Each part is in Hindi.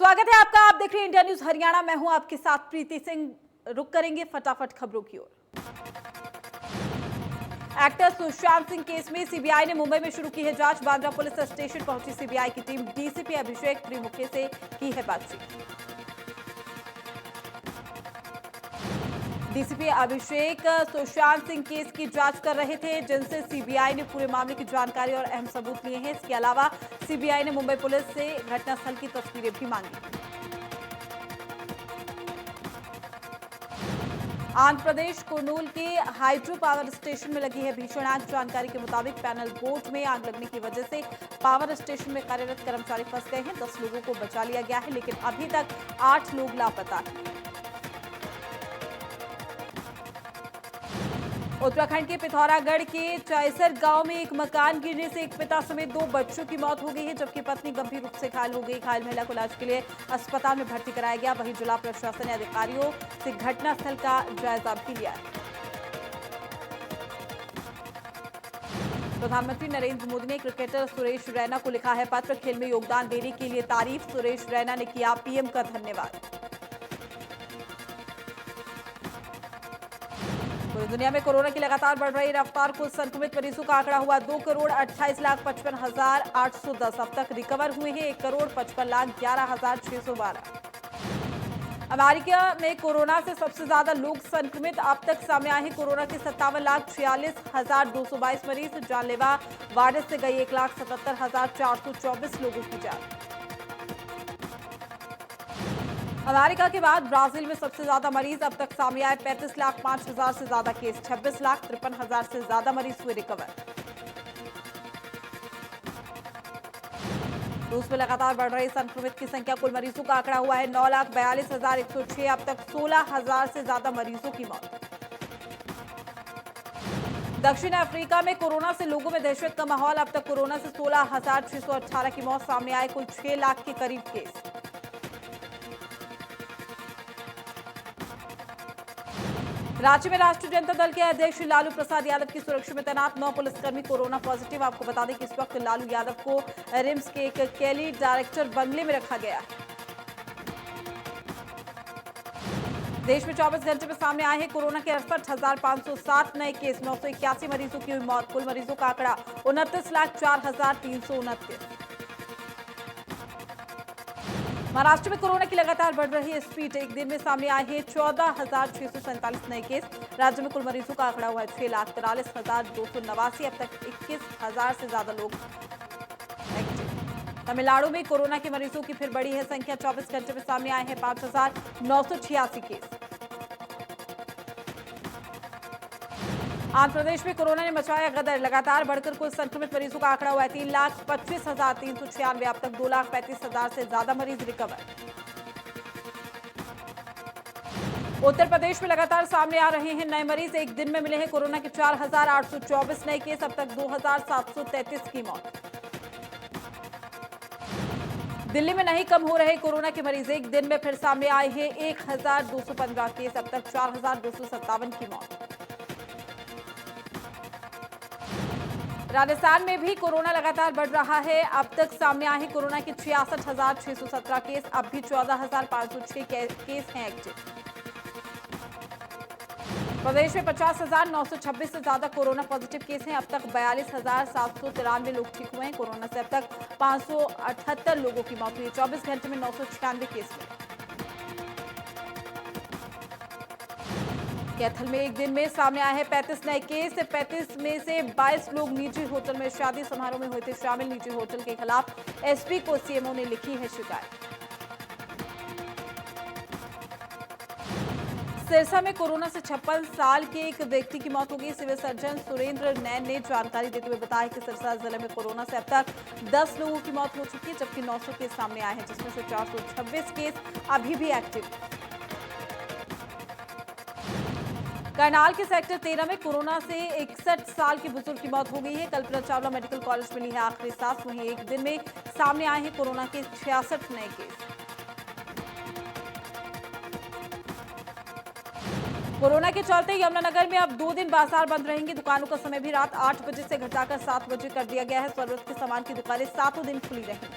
स्वागत है आपका। आप देख रहे हैं इंडिया न्यूज हरियाणा। मैं हूं आपके साथ प्रीति सिंह। रुक करेंगे फटाफट खबरों की ओर। एक्टर सुशांत सिंह केस में सीबीआई ने मुंबई में शुरू की है जांच। बांद्रा पुलिस स्टेशन पहुंची सीबीआई की टीम। डीसीपी अभिषेक त्रिमुखे से की है बातचीत। डीसीपी अभिषेक सुशांत सिंह केस की जांच कर रहे थे, जिनसे सीबीआई ने पूरे मामले की जानकारी और अहम सबूत लिए हैं। इसके अलावा सीबीआई ने मुंबई पुलिस से घटनास्थल की तस्वीरें भी मांगी। आंध्र प्रदेश कुर्नूल के हाइड्रो पावर स्टेशन में लगी है भीषण आग। जानकारी के मुताबिक पैनल बोर्ड में आग लगने की वजह से पावर स्टेशन में कार्यरत कर्मचारी फंस गए हैं। 10 लोगों को बचा लिया गया है, लेकिन अभी तक 8 लोग लापता हैं। उत्तराखंड के पिथौरागढ़ के चायसर गांव में एक मकान गिरने से एक पिता समेत 2 बच्चों की मौत हो गई है, जबकि पत्नी गंभीर रूप से घायल हो गई। घायल महिला को इलाज के लिए अस्पताल में भर्ती कराया गया। वहीं जिला प्रशासन ने अधिकारियों से घटनास्थल का जायजा भी लिया है। प्रधानमंत्री नरेंद्र मोदी ने क्रिकेटर सुरेश रैना को लिखा है पत्र। खेल में योगदान देने के लिए तारीफ। सुरेश रैना ने किया पीएम का धन्यवाद। पूरी दुनिया में कोरोना की लगातार बढ़ रही रफ्तार। कुल संक्रमित मरीजों का आंकड़ा हुआ 2,28,55,810। अब तक रिकवर हुए हैं 1,55,11,612। अमेरिका में कोरोना से सबसे ज्यादा लोग संक्रमित अब तक सामने आए हैं। कोरोना के 57,46,222 मरीज। जानलेवा वायरस से गई 1,77,424 लोगों की जान। अमेरिका के बाद ब्राजील में सबसे ज्यादा मरीज अब तक सामने आए। 35,05,000 से ज्यादा केस। 26,53,000 से ज्यादा मरीज हुए रिकवर। रूस में लगातार बढ़ रही संक्रमित की संख्या। कुल मरीजों का आंकड़ा हुआ है 9,42,106। अब तक 16,000 से ज्यादा मरीजों की मौत। दक्षिण अफ्रीका में कोरोना से लोगों में दहशत का माहौल। अब तक कोरोना से 16,618 की मौत सामने आए। कुल 6 लाख के करीब केस। राज्य में राष्ट्रीय जनता दल के अध्यक्ष लालू प्रसाद यादव की सुरक्षा में तैनात 9 पुलिसकर्मी कोरोना पॉजिटिव। आपको बता दें कि इस वक्त लालू यादव को रिम्स के एक कैली डायरेक्टर बंगले में रखा गया है। देश में 24 घंटे में सामने आए हैं कोरोना के 68,507 नए केस। 981 मरीजों की हुई मौत। कुल मरीजों का आंकड़ा 29,04,329। महाराष्ट्र में कोरोना की लगातार बढ़ रही है स्पीड। एक दिन में सामने आए हैं 14,647 नए केस। राज्य में कुल मरीजों का आंकड़ा हुआ है 6,43,289। अब तक 21,000 से ज्यादा लोग एक्टिव। तमिलनाडु में कोरोना के मरीजों की फिर बढ़ी है संख्या। 24 घंटे में सामने आए हैं 5,986 केस। आंध्र प्रदेश में कोरोना ने मचाया गदर। लगातार बढ़कर कुल संक्रमित मरीजों का आंकड़ा हुआ है 3,25,396। अब तक 2,35,000 से ज्यादा मरीज रिकवर। उत्तर प्रदेश में लगातार सामने आ रहे हैं नए मरीज। एक दिन में मिले हैं कोरोना के 4,824 नए केस। अब तक 2,733 की मौत। दिल्ली में नहीं कम हो रहे कोरोना के मरीज। एक दिन में फिर सामने आए हैं 1,215 केस। अब तक 4,257 की मौत। राजस्थान में भी कोरोना लगातार बढ़ रहा है। अब तक सामने आए हैं कोरोना के 66,617 केस। अब भी 14,506 केस हैं एक्टिव। प्रदेश में 50,926 से ज्यादा कोरोना पॉजिटिव केस हैं। अब तक 42,793 लोग ठीक हुए हैं। कोरोना से अब तक 578 लोगों की मौत हुई। 24 घंटे में 996 केस हुए। कैथल में एक दिन में सामने आए हैं 35 नए केस। 35 में से 22 लोग निजी होटल में शादी समारोह में हुए थे शामिल। निजी होटल के खिलाफ एसपी को सीएमओ ने लिखी है शिकायत। सिरसा में कोरोना से 56 साल के एक व्यक्ति की मौत हो गई। सिविल सर्जन सुरेंद्र नैन ने जानकारी देते हुए बताया कि सिरसा जिले में कोरोना से अब तक 10 लोगों की मौत हो चुकी है, जबकि 900 केस सामने आए हैं, जिसमें से 426 केस अभी भी एक्टिव। करनाल के सेक्टर 13 में कोरोना से 61 साल के बुजुर्ग की मौत हो गई है। कल्पना चावला मेडिकल कॉलेज में ली है आखिरी सांस। वहीं एक दिन में सामने आए हैं कोरोना के 66 नए केस। कोरोना के चलते यमुनानगर में अब 2 दिन बाजार बंद रहेंगे। दुकानों का समय भी रात 8 बजे से घटाकर 7 बजे कर दिया गया है। जरूरत के सामान की दुकानें 7 दिन खुली रहेंगी।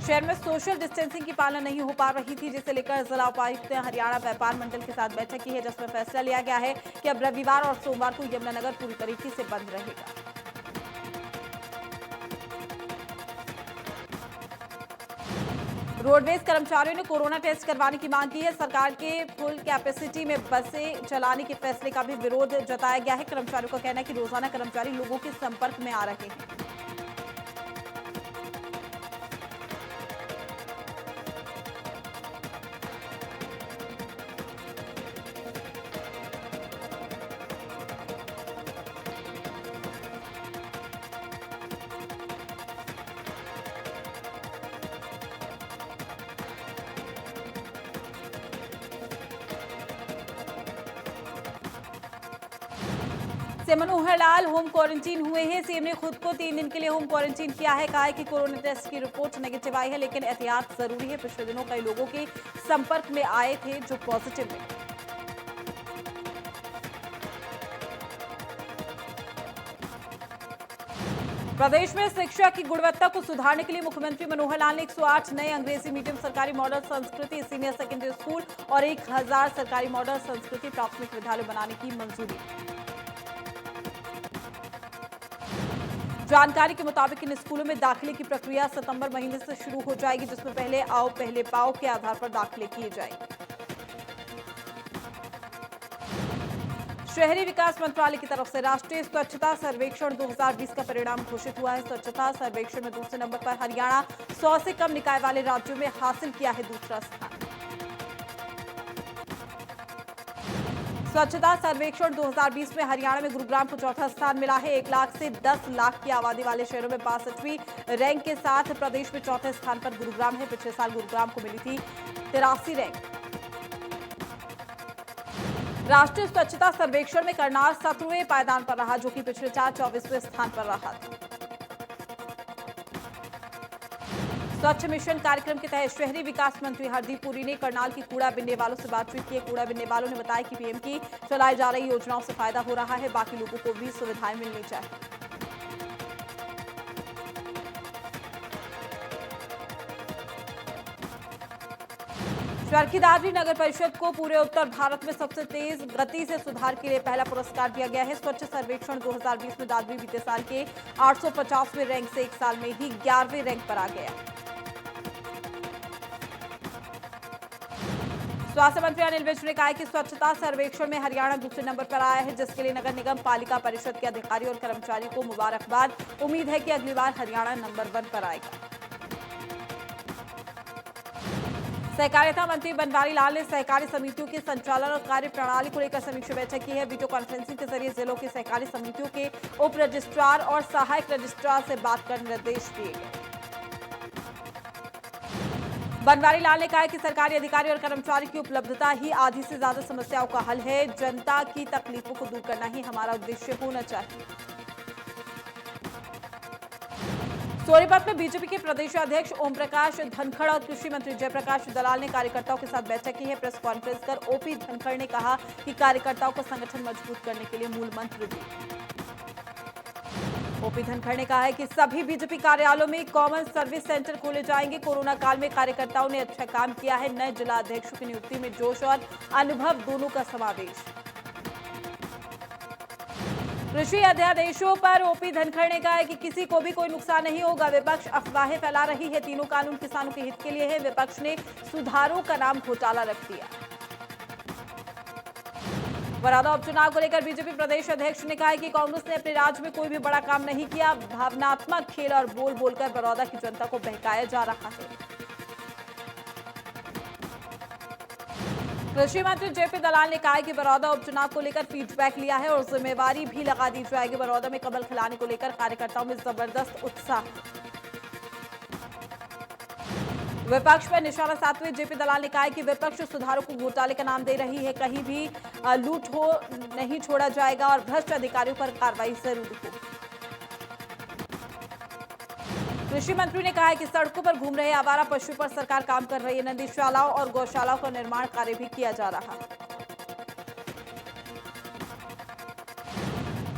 शहर में सोशल डिस्टेंसिंग की पालना नहीं हो पा रही थी, जिसे लेकर जिला उपायुक्त ने हरियाणा व्यापार मंडल के साथ बैठक की है, जिसमें फैसला लिया गया है कि अब रविवार और सोमवार को यमुनानगर पूरी तरीके से बंद रहेगा। रोडवेज कर्मचारियों ने कोरोना टेस्ट करवाने की मांग की है। सरकार के फुल कैपेसिटी में बसें चलाने के फैसले का भी विरोध जताया गया है। कर्मचारियों का कहना है कि रोजाना कर्मचारी लोगों के संपर्क में आ रहे हैं। CM Manohar Lal home quarantine हुए हैं। सीएम ने खुद को 3 दिन के लिए होम क्वारंटीन किया है। कहा है कि कोरोना टेस्ट की रिपोर्ट नेगेटिव आई है, लेकिन एहतियात जरूरी है। पिछले दिनों कई लोगों के संपर्क में आए थे जो पॉजिटिव मिले। प्रदेश में शिक्षा की गुणवत्ता को सुधारने के लिए मुख्यमंत्री मनोहर लाल ने 108 नए अंग्रेजी मीडियम सरकारी मॉडल संस्कृति सीनियर सेकेंडरी स्कूल और 1000 सरकारी मॉडल संस्कृति प्राथमिक विद्यालय बनाने की मंजूरी। जानकारी के मुताबिक इन स्कूलों में दाखिले की प्रक्रिया सितंबर महीने से शुरू हो जाएगी, जिसमें पहले आओ पहले पाओ के आधार पर दाखिले किए जाएंगे। शहरी विकास मंत्रालय की तरफ से राष्ट्रीय स्वच्छता सर्वेक्षण 2020 का परिणाम घोषित हुआ है। स्वच्छता सर्वेक्षण में दूसरे नंबर पर हरियाणा 100 से कम निकाय वाले राज्यों में हासिल किया है दूसरा स्थान। स्वच्छता सर्वेक्षण 2020 में हरियाणा में गुरुग्राम को चौथा स्थान मिला है। 1 लाख से 10 लाख की आबादी वाले शहरों में 62वीं रैंक के साथ प्रदेश में चौथे स्थान पर गुरुग्राम है। पिछले साल गुरुग्राम को मिली थी 83 रैंक। राष्ट्रीय स्वच्छता सर्वेक्षण में करनाल 17वें पायदान पर रहा, जो कि पिछले 24वें स्थान पर रहा था। स्वच्छ मिशन कार्यक्रम के तहत शहरी विकास मंत्री हरदीप पुरी ने करनाल की कूड़ा बिनने वालों से बातचीत की। कूड़ा बिनने वालों ने बताया कि पीएम की चलाई जा रही योजनाओं से फायदा हो रहा है, बाकी लोगों को भी सुविधाएं मिलनी चाहिए। चरखी दादरी नगर परिषद को पूरे उत्तर भारत में सबसे तेज गति से सुधार के लिए पहला पुरस्कार दिया गया है। स्वच्छ सर्वेक्षण 2020 में दादरी बीते साल के 850वें रैंक से 1 साल में ही 11वें रैंक पर आ गया। स्वास्थ्य मंत्री अनिल विज ने कहा है कि स्वच्छता सर्वेक्षण में हरियाणा दूसरे नंबर पर आया है, जिसके लिए नगर निगम पालिका परिषद के अधिकारी और कर्मचारियों को मुबारकबाद। उम्मीद है कि अगली बार हरियाणा नंबर 1 पर आएगा। सहकारिता मंत्री बनवारी लाल ने सहकारी समितियों के संचालन और कार्य प्रणाली को लेकर समीक्षा बैठक की है। वीडियो कॉन्फ्रेंसिंग के जरिए जिलों के सहकारी समितियों के उप रजिस्ट्रार और सहायक रजिस्ट्रार से बात कर निर्देश दिए गए। बनवारी लाल ने कहा कि सरकारी अधिकारी और कर्मचारी की उपलब्धता ही आधी से ज्यादा समस्याओं का हल है। जनता की तकलीफों को दूर करना ही हमारा उद्देश्य होना चाहिए। सोनीपत में बीजेपी के प्रदेश अध्यक्ष ओम प्रकाश धनखड़ और कृषि मंत्री जयप्रकाश दलाल ने कार्यकर्ताओं के साथ बैठक की है। प्रेस कॉन्फ्रेंस कर ओपी धनखड़ ने कहा कि कार्यकर्ताओं को संगठन मजबूत करने के लिए मूल मंत्र दिए। ओपी धनखड़ ने कहा है कि सभी बीजेपी कार्यालयों में कॉमन सर्विस सेंटर खोले जाएंगे। कोरोना काल में कार्यकर्ताओं ने अच्छा काम किया है। नए जिला अध्यक्षों की नियुक्ति में जोश और अनुभव दोनों का समावेश। कृषि अध्यादेशों पर ओपी धनखड़ ने कहा है कि किसी को भी कोई नुकसान नहीं होगा। विपक्ष अफवाहें फैला रही है। तीनों कानून किसानों के हित के लिए है। विपक्ष ने सुधारों का नाम घोटाला रख दिया। बरौदा उपचुनाव को लेकर बीजेपी प्रदेश अध्यक्ष ने कहा है कि कांग्रेस ने अपने राज्य में कोई भी बड़ा काम नहीं किया। भावनात्मक खेल और बोल बोलकर बरौदा की जनता को बहकाया जा रहा है। कृषि मंत्री जेपी दलाल ने कहा है कि बरौदा उपचुनाव को लेकर फीडबैक लिया है और जिम्मेवारी भी लगा दी जाएगी। बरौदा में कमल खिलाने को लेकर कार्यकर्ताओं में जबरदस्त उत्साह। विपक्ष पर निशाना साधते हुए जेपी दलाल ने कहा है कि विपक्ष सुधारों को घोटाले का नाम दे रही है। कहीं भी लूट हो नहीं छोड़ा जाएगा और भ्रष्ट अधिकारियों पर कार्रवाई जरूर हो। कृषि मंत्री ने कहा है कि सड़कों पर घूम रहे आवारा पशु पर सरकार काम कर रही है। नदीशालाओं और गौशालाओं का निर्माण कार्य भी किया जा रहा है।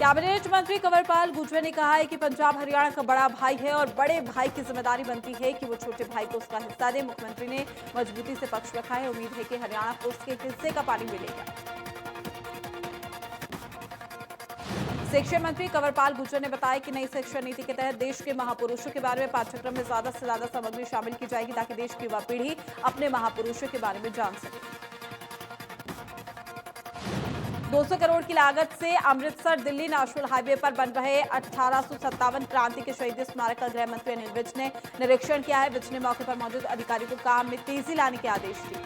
कैबिनेट मंत्री कंवरपाल गुर्जर ने कहा है कि पंजाब हरियाणा का बड़ा भाई है और बड़े भाई की जिम्मेदारी बनती है कि वो छोटे भाई को उसका हिस्सा दे। मुख्यमंत्री ने मजबूती से पक्ष रखा है। उम्मीद है कि हरियाणा को उसके हिस्से का पानी मिलेगा। शिक्षा मंत्री कंवरपाल गुर्जर ने बताया कि नई शिक्षा नीति के तहत देश के महापुरुषों के बारे में पाठ्यक्रम में ज्यादा से ज्यादा सामग्री शामिल की जाएगी ताकि देश की युवा पीढ़ी अपने महापुरुषों के बारे में जान सके। 200 करोड़ की लागत से अमृतसर दिल्ली नेशनल हाईवे पर बन रहे 1857 क्रांति के शहीद स्मारक का गृह मंत्री अनिल विज ने निरीक्षण किया है। विज ने मौके पर मौजूद अधिकारियों को काम में तेजी लाने के आदेश दिए।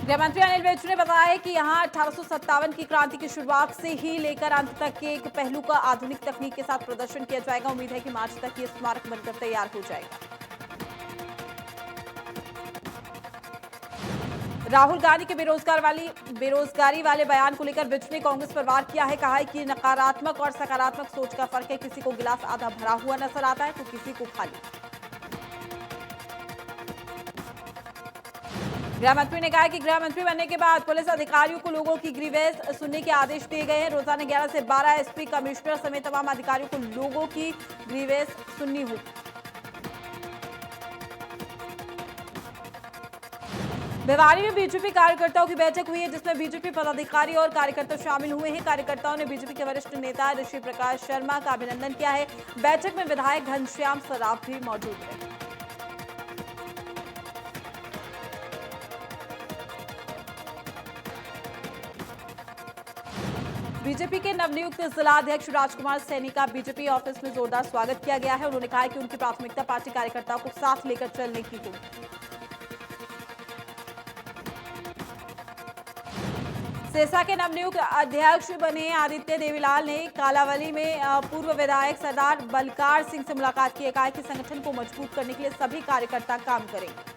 गृह मंत्री अनिल विज ने बताया है कि यहां 1857 की क्रांति की शुरुआत से ही लेकर अंत तक के एक पहलू का आधुनिक तकनीक के साथ प्रदर्शन किया जाएगा। उम्मीद है कि मार्च तक ये स्मारक बनकर तैयार हो जाएगा। राहुल गांधी के बेरोजगारी वाले बयान को लेकर विज ने कांग्रेस पर वार किया है। कहा है कि नकारात्मक और सकारात्मक सोच का फर्क है। किसी को गिलास आधा भरा हुआ नजर आता है तो किसी को खाली। गृह मंत्री ने कहा कि गृह मंत्री बनने के बाद पुलिस अधिकारियों को लोगों की ग्रीवेंस सुनने के आदेश दिए गए हैं। रोजाना 11 से 12 एसपी कमिश्नर समेत तमाम अधिकारियों को लोगों की ग्रीवेंस सुननी होगी। भिवानी में बीजेपी कार्यकर्ताओं की बैठक हुई है जिसमें बीजेपी पदाधिकारी और कार्यकर्ता शामिल हुए हैं। कार्यकर्ताओं ने बीजेपी के वरिष्ठ नेता ऋषि प्रकाश शर्मा का अभिनंदन किया है। बैठक में विधायक घनश्याम सराफ भी मौजूद रहे। बीजेपी के नवनियुक्त जिला अध्यक्ष राजकुमार सैनी का बीजेपी ऑफिस में जोरदार स्वागत किया गया है। उन्होंने कहा कि उनकी प्राथमिकता पार्टी कार्यकर्ताओं को साथ लेकर चलने की होगी। सेसा के नवनियुक्त अध्यक्ष बने आदित्य देवीलाल ने कालावली में पूर्व विधायक सरदार बलकार सिंह से मुलाकात की। कहा कि संगठन को मजबूत करने के लिए सभी कार्यकर्ता काम करेंगे।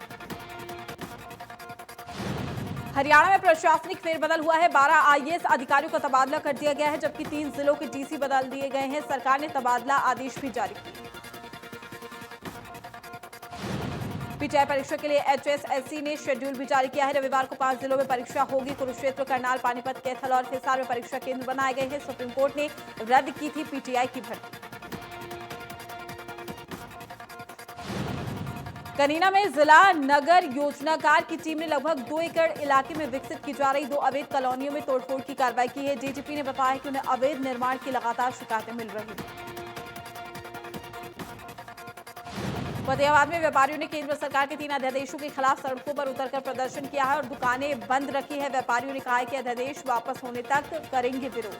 हरियाणा में प्रशासनिक फेरबदल हुआ है। 12 आईएएस अधिकारियों का तबादला कर दिया गया है जबकि 3 जिलों के डीसी बदल दिए गए हैं। सरकार ने तबादला आदेश भी जारी किए। पीटीआई परीक्षा के लिए एचएसएससी ने शेड्यूल भी जारी किया है। रविवार को 5 जिलों में परीक्षा होगी। कुरुक्षेत्र, करनाल, पानीपत, कैथल और हिसार में परीक्षा केंद्र बनाए गए हैं। सुप्रीम कोर्ट ने रद्द की थी पीटीआई की भर्ती। कनीना में जिला नगर योजनाकार की टीम ने लगभग 2 एकड़ इलाके में विकसित की जा रही 2 अवैध कॉलोनियों में तोड़फोड़ की कार्रवाई की है। डीजीपी ने बताया कि उन्हें अवैध निर्माण की लगातार शिकायतें मिल रही हैं। फतेहाबाद में व्यापारियों ने केंद्र सरकार के 3 अध्यादेशों के खिलाफ सड़कों पर उतरकर प्रदर्शन किया है और दुकानें बंद रखी है। व्यापारियों ने कहा है कि अध्यादेश वापस होने तक करेंगे विरोध।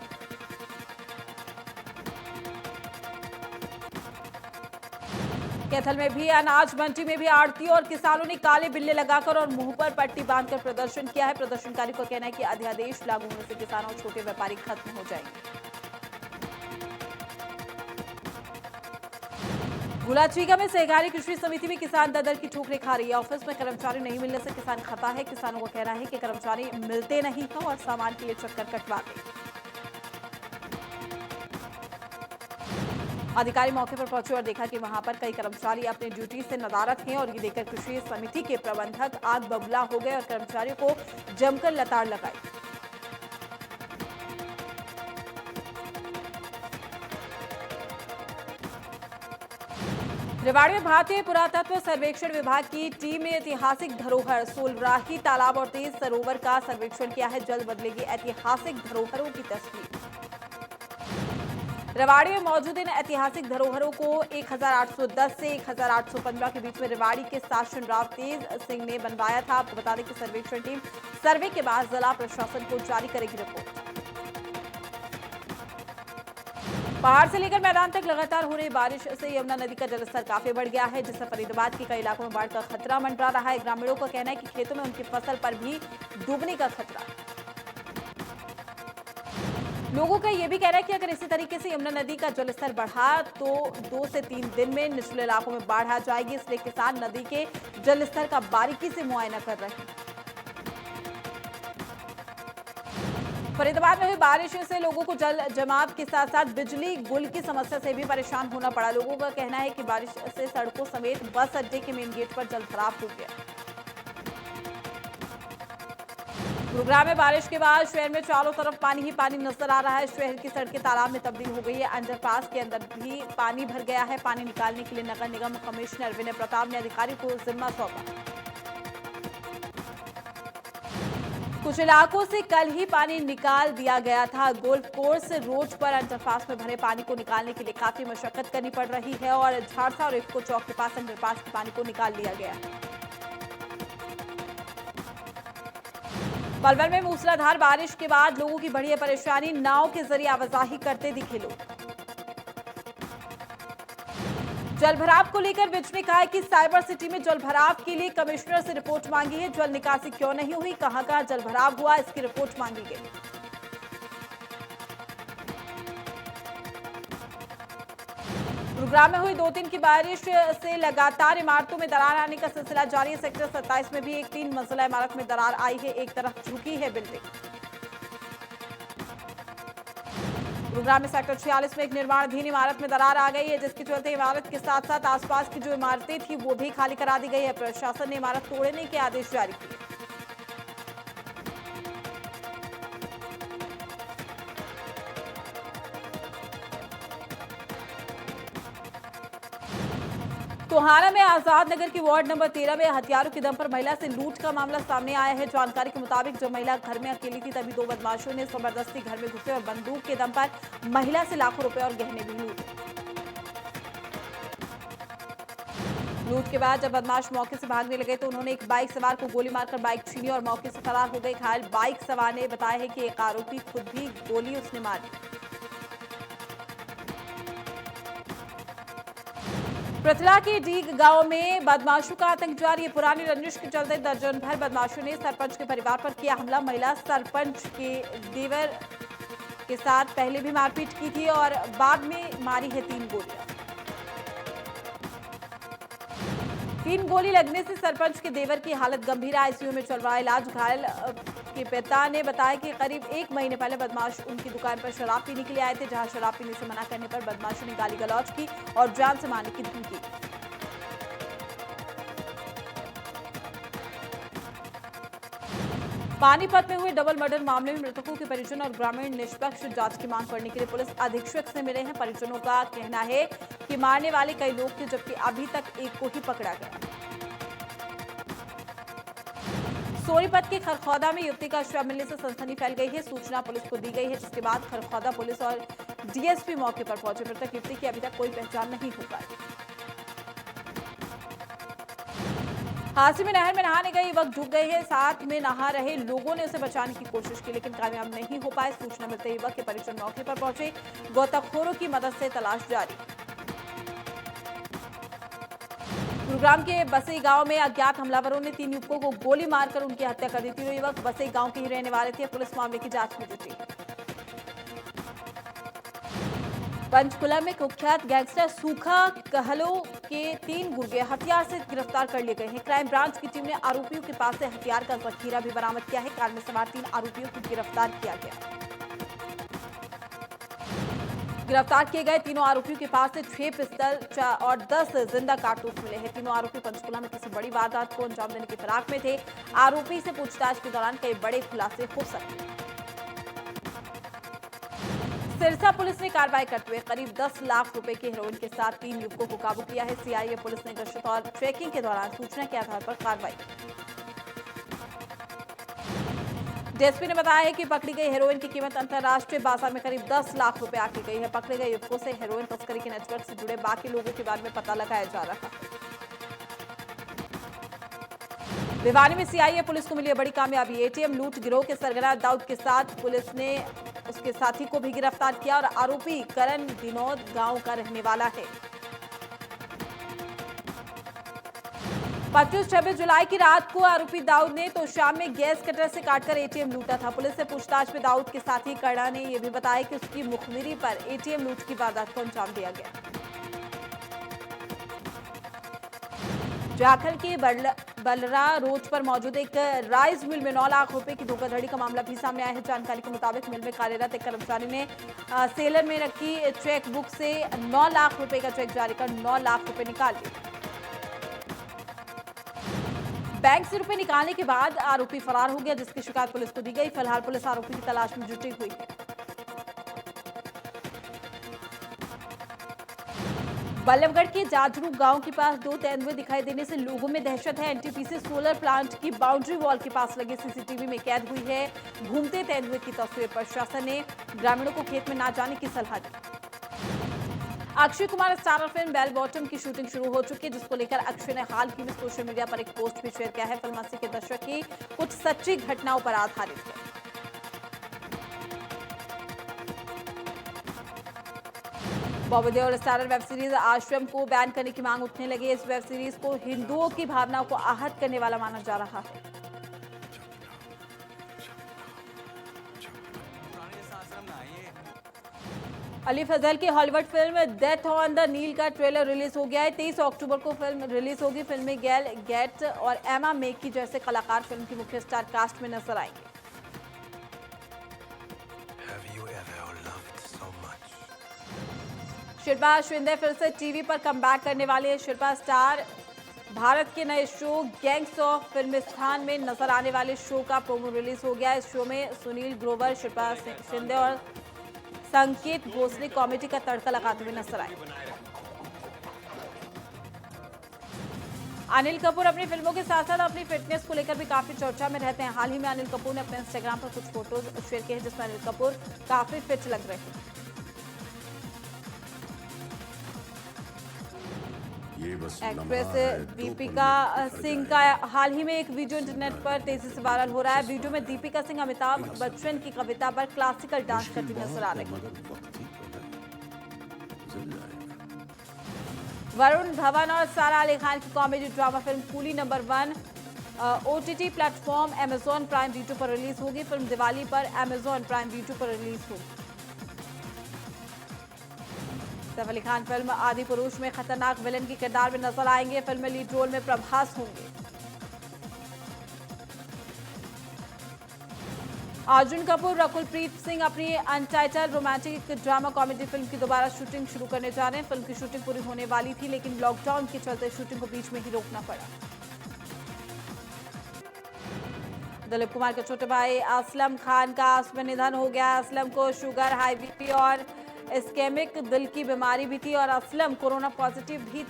कैथल में भी अनाज मंडी में भी आड़ती और किसानों ने काले बिल्ले लगाकर और मुंह पर पट्टी बांधकर प्रदर्शन किया है। प्रदर्शनकारियों का कहना है कि अध्यादेश लागू होने से किसानों और छोटे व्यापारी खत्म हो जाएंगे। गुलाचीगा में सहकारी कृषि समिति में किसान दर की ठोकरें खा रही है। ऑफिस में कर्मचारी नहीं मिलने से किसान खफा है। किसानों का कहना है कि कर्मचारी मिलते नहीं हैं और सामान के लिए चक्कर कटवाते। अधिकारी मौके पर पहुंचे और देखा कि वहां पर कई कर्मचारी अपनी ड्यूटी से नदारद हैं और ये देखकर कृषि समिति के प्रबंधक आग बबूला हो गए और कर्मचारियों को जमकर लताड़ लगाई। रेवाड़ी में भारतीय पुरातत्व सर्वेक्षण विभाग की टीम ने ऐतिहासिक धरोहर सोलराही तालाब और तेज सरोवर का सर्वेक्षण किया है। जल्द बदलेगी ऐतिहासिक धरोहरों की तस्वीर। रेवाड़ी में मौजूद इन ऐतिहासिक धरोहरों को 1810 से 1815 के बीच में रेवाड़ी के शासन राव तेज सिंह ने बनवाया था। आपको बता दें कि सर्वेक्षण टीम सर्वे के बाद जिला प्रशासन को जारी करेगी रिपोर्ट। पहाड़ से लेकर मैदान तक लगातार हो रही बारिश से यमुना नदी का जलस्तर काफी बढ़ गया है जिससे फरीदाबाद के कई इलाकों में बाढ़ का खतरा मंडरा रहा है। ग्रामीणों का कहना है कि खेतों में उनकी फसल पर भी डूबने का खतरा है। लोगों का यह भी कहना है कि अगर इसी तरीके से यमुना नदी का जलस्तर बढ़ा तो 2 से 3 दिन में निचले इलाकों में बाढ़ आ जाएगी। इसलिए किसान नदी के जलस्तर का बारीकी से मुआयना कर रहे हैं। फरीदाबाद में हुई बारिश से लोगों को जल जमाव के साथ साथ बिजली गुल की समस्या से भी परेशान होना पड़ा। लोगों का कहना है कि बारिश से सड़कों समेत बस अड्डे के मेन गेट पर जलभराव हो गया। गुरुग्राम में बारिश के बाद शहर में चारों तरफ पानी ही पानी नजर आ रहा है। शहर की सड़कें तालाब में तब्दील हो गई है। अंडरपास के अंदर भी पानी भर गया है। पानी निकालने के लिए नगर निगम कमिश्नर विनय प्रताप ने अधिकारी को जिम्मा सौंपा। कुछ इलाकों से कल ही पानी निकाल दिया गया था। गोल्फ कोर्स रोड पर अंडरपास में भरे पानी को निकालने के लिए काफी मशक्कत करनी पड़ रही है और झाड़सा और इफ्को चौक के पास अंडरपास के पानी को निकाल लिया गया। पलवल में मूसलाधार बारिश के बाद लोगों की बढ़ी है परेशानी। नाव के जरिए आवाजाही करते दिखे लोग। जलभराव को लेकर विज ने कहा है कि साइबर सिटी में जलभराव के लिए कमिश्नर से रिपोर्ट मांगी है। जल निकासी क्यों नहीं हुई, कहां-कहां जलभराव हुआ, इसकी रिपोर्ट मांगी गई। गुरुग्राम में हुई 2 दिन की बारिश से लगातार इमारतों में दरार आने का सिलसिला जारी है। सेक्टर 27 में भी एक 3 मंजिला इमारत में दरार आई है। एक तरफ झुकी है बिल्डिंग। गुरुग्राम में सेक्टर 46 में एक निर्माणाधीन इमारत में दरार आ गई है, जिसके चलते इमारत के साथ साथ आसपास की जो इमारतें थी वो भी खाली करा दी गई है। प्रशासन ने इमारत तोड़ने के आदेश जारी किए। टोहाना में आजाद नगर की वार्ड नंबर 13 में हथियारों के दम पर महिला से लूट का मामला सामने आया है। जानकारी के मुताबिक जब महिला घर में अकेली थी तभी 2 बदमाशों ने जबरदस्ती घर में घुसे और बंदूक के दम पर महिला से लाखों रुपए और गहने भी लूटे। लूट के बाद जब बदमाश मौके से भागने लगे तो उन्होंने एक बाइक सवार को गोली मारकर बाइक छीनी और मौके से फरार हो गए। घायल बाइक सवार ने बताया है कि एक आरोपी खुद भी गोली उसने मारी। पृथला के डीग गांव में बदमाशों का आतंक जारी है। पुरानी रंजिश के चलते दर्जन भर बदमाशों ने सरपंच के परिवार पर किया हमला। महिला सरपंच के देवर के साथ पहले भी मारपीट की थी और बाद में मारी है 3 गोलियां। 3 गोली लगने से सरपंच के देवर की हालत गंभीर, आईसीयू में चल रहा है इलाज। घायल के पिता ने बताया कि करीब 1 महीने पहले बदमाश उनकी दुकान पर शराब पीने के लिए आए थे, जहां शराब पीने से मना करने पर बदमाशों ने गाली गलौज की और जान से मारने की धमकी। पानीपत में हुए डबल मर्डर मामले में मृतकों के परिजन और ग्रामीण निष्पक्ष जांच की मांग करने के लिए पुलिस अधीक्षक से मिले हैं। परिजनों का कहना है कि मारने वाले कई लोग थे, जबकि अभी तक एक को ही पकड़ा गया। सोनीपत के खरखौदा में युवती का शव मिलने से सनसनी फैल गई है। सूचना पुलिस को दी गई है, जिसके बाद खरखौदा पुलिस और डीएसपी मौके पर पहुंचे। मृतक युवती की अभी तक कोई पहचान नहीं हो पाई। हादसे में नहर में नहाने गए युवक डूब गए हैं। साथ में नहा रहे लोगों ने उसे बचाने की कोशिश की, लेकिन कामयाब नहीं हो पाए। सूचना मिलते युवक के परिजन मौके पर पहुंचे। गोताखोरों की मदद से तलाश जारी। गुरुग्राम के बसई गांव में अज्ञात हमलावरों ने 3 युवकों को गोली मारकर उनकी हत्या कर दी थी। युवक बसई गांव के ही रहने वाले थे। पुलिस मामले की जांच में जुटी। पंचकुला में कुख्यात गैंगस्टर सूखा कहलो के 3 गुर्गे हथियार से गिरफ्तार कर लिए गए हैं। क्राइम ब्रांच की टीम ने आरोपियों के पास से हथियार का जखीरा भी बरामद किया है। कार में सवार 3 आरोपियों को गिरफ्तार किया गया। गिरफ्तार किए गए तीनों आरोपियों के पास से 6 पिस्टल और 10 जिंदा कारतूस मिले हैं। तीनों आरोपी पंचकुला में किसी बड़ी वारदात को अंजाम देने की फिराक में थे। आरोपी से पूछताछ के दौरान कई बड़े खुलासे हो सकते हैं। सिरसा पुलिस ने कार्रवाई करते हुए करीब 10 लाख रुपए के हेरोइन के साथ 3 युवकों को काबू किया है। सीआईए पुलिस ने गश्त और चेकिंग के दौरान सूचना के आधार पर कार्रवाई की। डीएसपी ने बताया है कि पकड़ी गई हेरोइन की कीमत अंतर्राष्ट्रीय बाजार में करीब 10 लाख रुपए आकी गई है। पकड़े गए युवकों से हेरोइन तस्करी के नेटवर्क से जुड़े बाकी लोगों के बारे में पता लगाया जा रहा है। भिवानी में सीआईए पुलिस को मिली बड़ी कामयाबी। एटीएम लूट गिरोह के सरगना दाऊद के साथ पुलिस ने उसके साथी को भी गिरफ्तार किया और आरोपी करण विनोद गांव का रहने वाला है। 25-26 जुलाई की रात को आरोपी दाऊद ने तो शाम में गैस कटर से काटकर एटीएम लूटा था। पुलिस से पूछताछ में दाऊद के साथी कड़ा ने यह भी बताया कि उसकी मुखबिरी पर एटीएम लूट की वारदात को अंजाम दिया गया। जाखल के बलरा रोड पर मौजूद एक राइस मिल में 9 लाख रुपए की धोखाधड़ी का मामला भी सामने आया है। जानकारी के मुताबिक मिल में कार्यरत एक कर्मचारी ने सेलर में रखी चेक बुक से 9 लाख रुपए का चेक जारी कर 9 लाख रुपए निकाल लिए। बैंक से रुपए निकालने के बाद आरोपी फरार हो गया, जिसकी शिकायत पुलिस को दी गई। फिलहाल पुलिस आरोपी की तलाश में जुटी हुई है। बल्लभगढ़ के जाजरू गांव के पास दो तेंदुए दिखाई देने से लोगों में दहशत है। एनटीपीसी सोलर प्लांट की बाउंड्री वॉल के पास लगे सीसीटीवी में कैद हुई है घूमते तेंदुए की तस्वीर। प्रशासन ने ग्रामीणों को खेत में ना जाने की सलाह दी। Akshay Kumar starrer film bell bottom की शूटिंग शुरू हो चुकी है, जिसको लेकर अक्षय ने हाल ही में सोशल मीडिया पर एक पोस्ट भी शेयर किया है। फिल्म 80 के दशक की कुछ सच्ची घटनाओं पर आधारित है। Bobby Deol starrer web series आश्रम को बैन करने की मांग उठने लगी। इस वेब सीरीज को हिंदुओं की भावनाओं को आहत करने वाला माना जा रहा है। अली फजल की Hollywood film death on the Nile का ट्रेलर रिलीज हो गया है। 23 अक्टूबर को फिल्म रिलीज होगी। फिल्म में गैल गेट और एमा मेकी जैसे कलाकार फिल्म की मुख्य स्टार कास्ट में नजर आएंगे। शिल्पा शिंदे फिर से टीवी पर कमबैक करने वाली है। शिल्पा स्टार भारत के नए शो गैंग्स ऑफ फिल्मिस्तान में नजर आने वाले शो का प्रोमो रिलीज हो गया है। इस शो में सुनील ग्रोवर, शिल्पा शिंदे और संकेत भोसले कॉमेडी का तड़का लगाते हुए नजर आए। अनिल कपूर अपनी फिल्मों के साथ साथ अपनी फिटनेस को लेकर भी काफी चर्चा में रहते हैं। हाल ही में अनिल कपूर ने अपने इंस्टाग्राम पर कुछ फोटोज शेयर किए हैं, जिसमें अनिल कपूर काफी फिट लग रहे हैं। एक्ट्रेस दीपिका सिंह का हाल ही में एक वीडियो इंटरनेट पर तेजी से वायरल हो रहा है। वीडियो में दीपिका सिंह अमिताभ बच्चन की कविता पर क्लासिकल डांस करती नजर आ रही है। वरुण धवन और सारा अली खान की comedy drama film coolie number 1 OTT platform Amazon prime video पर रिलीज होगी। फिल्म दिवाली पर अमेजॉन प्राइम वीडियो पर रिलीज होगी। सैफ अली खान फिल्म आदि पुरुष में खतरनाक विलेन के किरदार में नजर आएंगे। फिल्म में लीड रोल में प्रभास होंगे। अर्जुन कपूर रकुलप्रीत सिंह अपनी अनटाइटल रोमांटिक ड्रामा कॉमेडी फिल्म की दोबारा शूटिंग शुरू करने जा रहे हैं। फिल्म की शूटिंग पूरी होने वाली थी, लेकिन लॉकडाउन के चलते शूटिंग को बीच में ही रोकना पड़ा। दिलीप कुमार के छोटे भाई असलम खान का आज में निधन हो गया। असलम को शुगर, हाई बीपी और इस्केमिक दिल की बीमारी भी थी और असलम कोरोना पॉजिटिव भी